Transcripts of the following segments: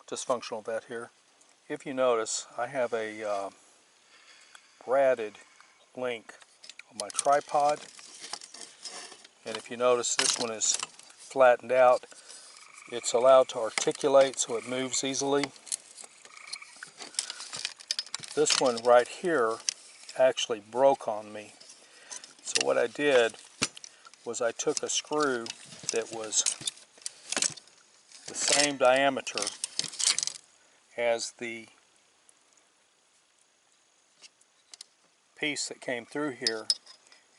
dysfunctional vet here. If you notice, I have a braided link on my tripod, and if you notice, this one is flattened out. It's allowed to articulate so it moves easily. This one right here actually broke on me. So what I did was I took a screw that was the same diameter as the piece that came through here,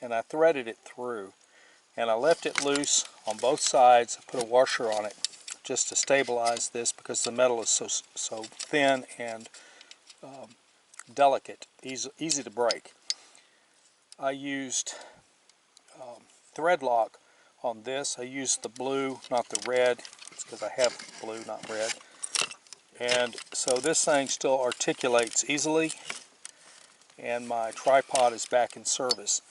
and I threaded it through, and I left it loose on both sides. I put a washer on it just to stabilize this because the metal is so thin and delicate, easy to break. I used thread lock on this. I used the blue, not the red. It's because I have blue, not red. And so this thing still articulates easily, and my tripod is back in service.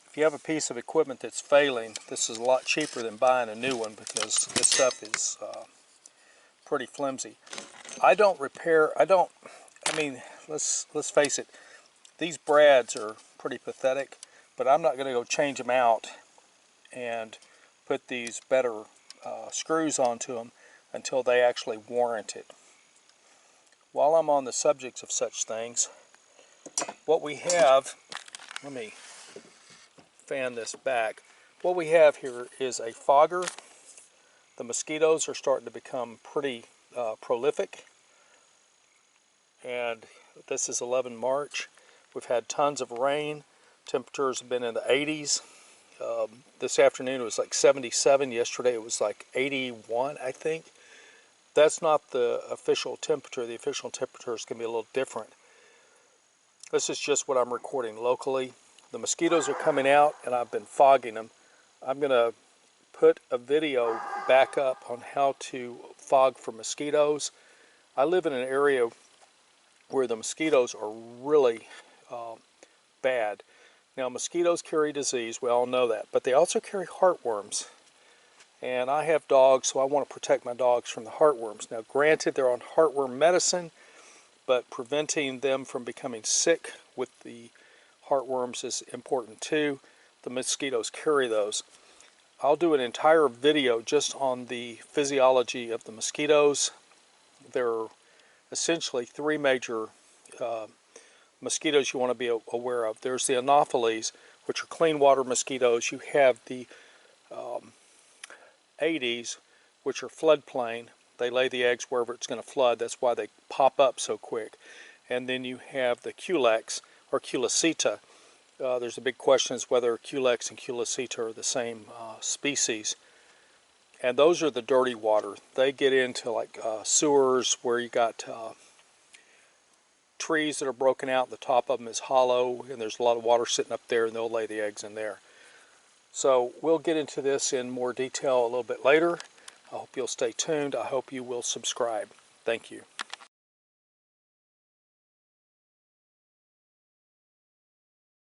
If you have a piece of equipment that's failing, this is a lot cheaper than buying a new one because this stuff is pretty flimsy. I mean, let's face it, these brads are pretty pathetic, but I'm not going to go change them out and put these better screws onto them until they actually warrant it. While I'm on the subject of such things, what we have, let me fan this back. What we have here is a fogger. The mosquitoes are starting to become pretty prolific, and this is 11 March. We've had tons of rain. Temperatures have been in the 80s. This afternoon it was like 77. Yesterday it was like 81, I think. That's not the official temperature. The official temperature is going to be a little different. This is just what I'm recording locally. The mosquitoes are coming out, and I've been fogging them. I'm going to put a video back up on how to fog for mosquitoes. I live in an area where the mosquitoes are really bad. Now, mosquitoes carry disease, we all know that, but they also carry heartworms. And I have dogs, so I want to protect my dogs from the heartworms. Now, granted, they're on heartworm medicine, but preventing them from becoming sick with the heartworms is important too. The mosquitoes carry those. I'll do an entire video just on the physiology of the mosquitoes. There are essentially three major mosquitoes you want to be aware of. There's the Anopheles, which are clean water mosquitoes. You have the Aedes, which are floodplain. They lay the eggs wherever it's going to flood. That's why they pop up so quick. And then you have the Culex, or Culecita. There's a big question as whether Culex and Culecita are the same species. And those are the dirty water. They get into like sewers where you got trees that are broken out. The top of them is hollow, and there's a lot of water sitting up there, and they'll lay the eggs in there. So we'll get into this in more detail a little bit later. I hope you'll stay tuned. I hope you will subscribe. Thank you.